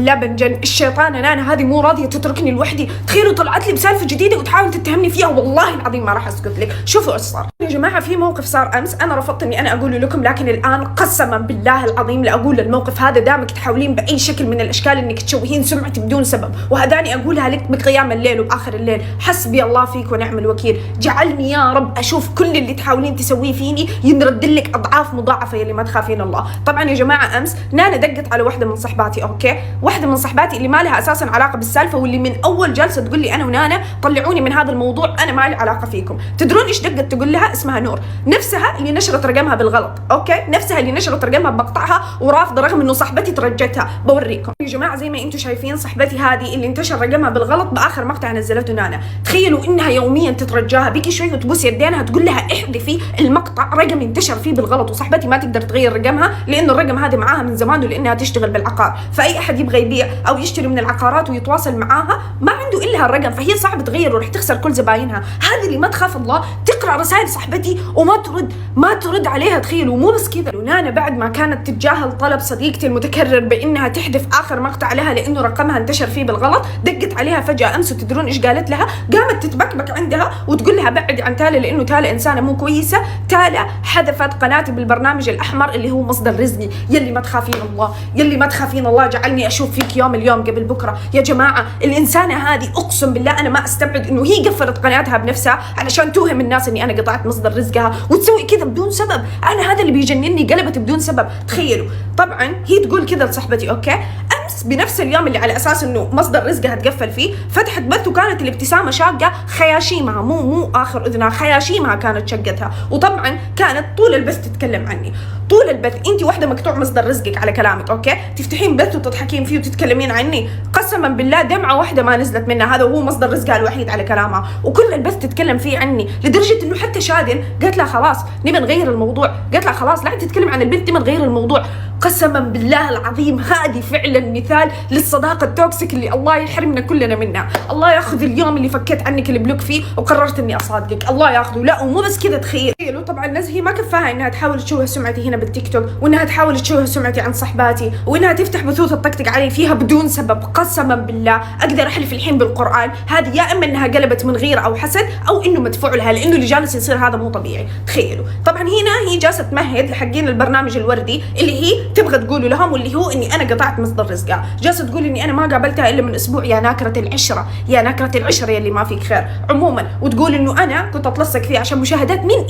لا بنجن الشيطان نانا هذه مو راضيه تتركني لوحدي. تخيلوا طلعت لي بسالفه جديده وتحاول تتهمني فيها، والله العظيم ما راح اسكت لك. شوفوا ايش صار يا جماعه. في موقف صار امس انا رفضت اني انا اقوله لكم، لكن الان قسما بالله العظيم لاقول الموقف هذا دامك تحاولين باي شكل من الاشكال انك تشوهين سمعتي بدون سبب، وهداني اقولها لك بقيام الليل وباخر الليل. حسبي الله فيك ونعم الوكيل. جعلني يا رب اشوف كل اللي تحاولين تسويه فيني ينرد لك اضعاف مضاعفه يلي ما تخافين الله. طبعا يا جماعه امس نانا دقت على واحده من صحباتي، اوكي، واحده من صحباتي اللي ما لها اساسا علاقه بالسالفه، واللي من اول جلسه تقول لي انا ونانا طلعوني من هذا الموضوع، انا ما لي علاقه فيكم. تدرون ايش دقت تقول لها؟ اسمها نور، نفسها اللي نشرت رقمها بالغلط، اوكي، نفسها اللي نشرت رقمها بمقطعها ورافضه رغم انه صاحبتي ترجتها. بوريكم يا جماعه زي ما انتم شايفين صاحبتي هذه اللي انتشر رقمها بالغلط باخر مقطع نزلته نانا. تخيلوا انها يوميا تترجاها، بيجي شوي وتبوس يدينها تقول لها احذفي المقطع رقم انتشر فيه بالغلط، وصاحبتي ما تقدر تغير رقمها لانه الرقم هذا معاها من زمان ولانها تشتغل بالعقار، فاي احد يبغى يبيع او يشتري من العقارات ويتواصل معاها ما عنده الا هالرقم، فهي صعب تغيره ورح تخسر كل زباينها. هذه اللي ما تخاف الله تقرا رسائل صاحبتي وما ترد عليها. تخيلوا مو بس كذا، نانا بعد ما كانت تتجاهل طلب صديقتي المتكرر بانها تحذف اخر مقطع لها لانه رقمها انتشر فيه بالغلط، دقت عليها فجاه امس وتدرون ايش قالت لها؟ قامت تتبكبك عندها وتقول لها بعدي عن تالا لانه تالا انسانه مو كويسه. تالا حذفت قناتي بالبرنامج الاحمر اللي هو مصدر رزقي. يلي ما تخافين الله، يلي ما تخافين الله، جعلني اشوف فيك يوم اليوم قبل بكره. يا جماعه الانسانه هذه اقسم بالله انا ما استبعد انه هي قفلت قناتها بنفسها علشان توهم الناس اني انا قطعت مصدر رزقها وتسوي كذا بدون سبب. انا هذا اللي بيجنني، قلبت بدون سبب. تخيلوا طبعا هي تقول كذا لصاحبتي، اوكي، امس بنفس اليوم اللي على اساس انه مصدر رزقها تقفل فيه فتحت بث وكانت الابتسامه شاقه خياشيمها، مو اخر اذنها، خياشيمها كانت شقتها، وطبعا كانت طول البث تتكلم عني. طول البث انت واحده مقطوع مصدر رزقك على كلامك، اوكي، تفتحين بث وتضحكين فيه وتتكلمين عني. قسما بالله دمعه واحده ما نزلت منها، هذا هو مصدر رزقها الوحيد على كلامها، وكل البث تتكلم فيه عني، لدرجه انه حتى شادن قالت لها خلاص نبي نغير الموضوع، قالت لها خلاص لا تتكلم عن البنت، نبي نغير الموضوع. قسما بالله العظيم هذه فعلا مثال للصداقه التوكسيك اللي الله يحرمنا كلنا منها. الله ياخذ اليوم اللي فكيت عنك البلوك فيه وقررت اني اصادقك، الله ياخذه. لا ومو بس كذا، تخيلوا طبعا نزهي ما كفاها انها تحاول تشوه سمعتي هنا بالتيك توك، وانها تحاول تشوه سمعتي عن صحباتي، وانها تفتح بثوث الطقطق علي فيها بدون سبب. قسما بالله اقدر احلف الحين بالقران هذه يا اما انها قلبت من غيره او حسد او انه مدفوع لها، لانه اللي جالس يصير هذا مو طبيعي. تخيلوا طبعا هنا هي جالسه تمهد لحقين البرنامج الوردي اللي هي تبغى تقولوا لهم، واللي هو اني انا قطعت مصدر رزقها. جالسه تقول اني انا ما قابلتها الا من اسبوع، يا ناكره العشره، يا ناكره العشره يلي ما فيك خير عموما، وتقول انه انا كنت اتلصق فيه عشان مشاهدات. مين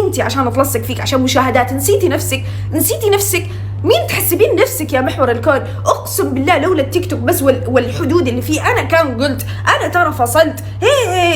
انت عشان اتلصق فيك عشان مشاهدات؟ نسيتي نفسك. مين تحسبين نفسك يا محور الكون؟ اقسم بالله لولا التيك توك بس والحدود اللي فيه انا كان قلت انا ترى فصلت.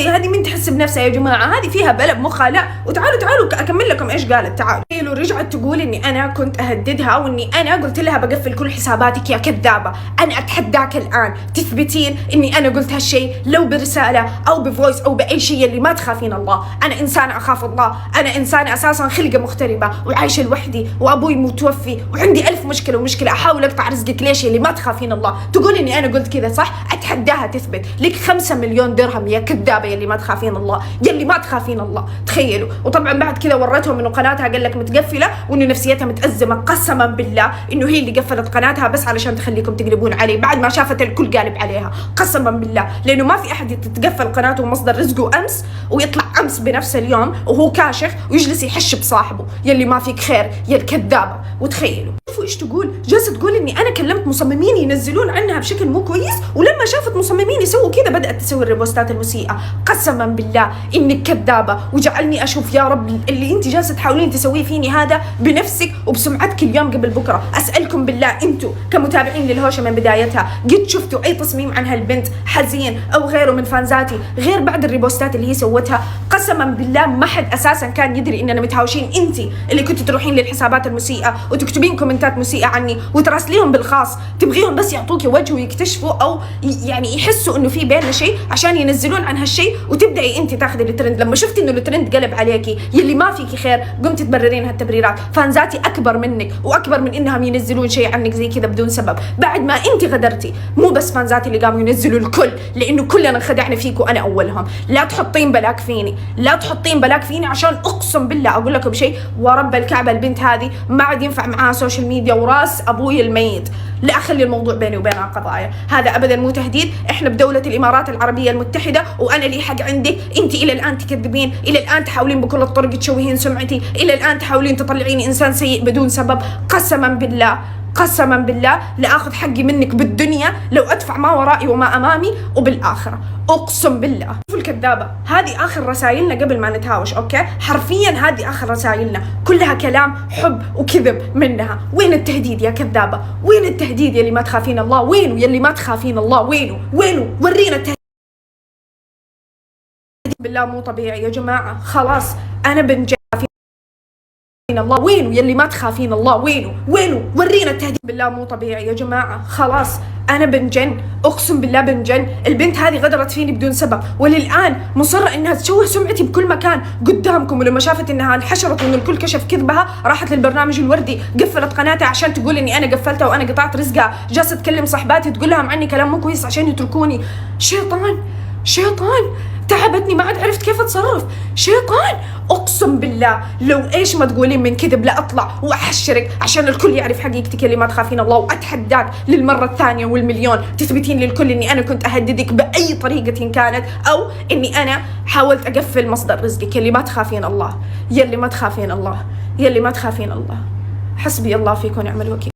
هذه مين تحسب نفسها يا جماعه؟ هذه فيها بلا بمخها. لا وتعالوا اكمل لكم ايش قالت. تعالوا رجعت تقول اني انا كنت اهددها واني انا قلت لها بقفل كل حساباتك يا كذابه. انا اتحداك الان تثبتين اني انا قلت هالشيء لو برساله او بفويس او باي شيء اللي ما تخافين الله. انا انسانه اخاف الله، انا انسانه اساسا خلقه مغتربه وعايشه لوحدي وابوي متوفي وعندي ألف مشكله ومشكله احاول اقطع رزقك. ليش اللي ما تخافين الله؟ تقول اني انا قلت كذا صح؟ اتحداها تثبت لك 5 مليون درهم يا كذابه يلي ما تخافين الله، يلي ما تخافين الله. تخيلوا وطبعا بعد كذا ورتهم انه قناتها قال لك متقفله وانه نفسيتها متازمه. قسما بالله انه هي اللي قفلت قناتها بس علشان تخليكم تقلبون علي بعد ما شافت الكل قالب عليها. قسما بالله لانه ما في احد تتقفل قناته ومصدر رزقه امس ويطلع امس بنفس اليوم وهو كاشف ويجلس يحش بصاحبه يلي ما فيك خير يا الكذابه. وتخيلوا شوفوا ايش تقول، جالسه تقول اني انا كلمت مصممين ينزلون عنها بشكل مو كويس، ولما شافت مصممين يسووا كذا بدات تسوي الريبوستات المسيئه. قسما بالله انك كذابه، وجعلني اشوف يا رب اللي انت جالسه تحاولين تسويه فيني هذا بنفسك وبسمعتك اليوم قبل بكره. اسالكم بالله انتم كمتابعين للهوشه من بدايتها قد شفتوا اي تصميم عن هالبنت حزين او غيره من فانزاتي غير بعد الريبوستات اللي هي سوتها؟ قسما بالله ما حد اساسا كان يدري اننا متهاوشين. انت اللي كنت تروحين للحسابات المسيئه وتكتبين كومنتات مسيئه عني وتراسليهم بالخاص، تبغيهم بس يعطوكي وجه ويكتشفوا او يعني يحسوا انه في بيننا شيء عشان ينزلون عن هالشيء، وتبداي انت تاخذي الترند. لما شفتي انه الترند قلب عليكي يلي ما فيكي خير قمتي تبررين هالتبريرات. فانزاتي اكبر منك واكبر من انهم ينزلون شيء عنك زي كذا بدون سبب بعد ما انت غدرتي. مو بس فانزاتي اللي قاموا ينزلوا، الكل، لانه كلنا انخدعنا فيك وانا اولهم. لا تحطين بلاك فيني عشان اقسم بالله اقول لكم شيء ورب الكعبه البنت هذه ما عاد ينفع معاها سوشيال ميديا وراس ابوي الميت، لا اخلي الموضوع بيني وبينها قضايا. هذا ابدا مو تهديد، احنا بدولة الامارات العربية المتحدة وانا لي حق عندك. انت الى الان تكذبين، الى الان تحاولين بكل الطرق تشوهين سمعتي، الى الان تحاولين تطلعيني انسان سيء بدون سبب. قسما بالله قسما بالله لاخذ حقي منك بالدنيا لو ادفع ما ورائي وما امامي، وبالاخره اقسم بالله. شوفوا الكذابه، هذه اخر رسائلنا قبل ما نتهاوش، اوكي؟ حرفيا هذه اخر رسائلنا، كلها كلام حب وكذب منها. وين التهديد يا كذابه؟ وين التهديد يلي ما تخافين الله؟ وينه يلي ما تخافين الله؟ وينه ورينا التهديد. بالله مو طبيعي يا جماعه، خلاص انا بنجن الله. وينه يلي ما تخافين الله؟ وينه ورينا التهديد. بالله مو طبيعي يا جماعه، خلاص انا بنجن، اقسم بالله بنجن. البنت هذه غدرت فيني بدون سبب، وللان مصره انها تشوه سمعتي بكل مكان قدامكم. ولما شافت انها انحشرت وان الكل كشف كذبها راحت للبرنامج الوردي، قفلت قناتها عشان تقول اني انا قفلتها وانا قطعت رزقها. جالسه تكلم صحباتي تقول لهم عني كلام مو كويس عشان يتركوني. شيطان تعبتني، ما عاد عرفت كيف اتصرف. شيطان اقسم بالله لو ايش ما تقولين من كذب لا اطلع واحشرك عشان الكل يعرف حقيقتك اللي ما تخافين الله. واتحداك للمره الثانيه والمليون تثبتين للكل اني انا كنت اهددك باي طريقه كانت، او اني انا حاولت اقفل مصدر رزقك. اللي ما تخافين الله، يلي ما تخافين الله، يلي ما تخافين الله. حسبي الله فيكم ونعم الوكيل.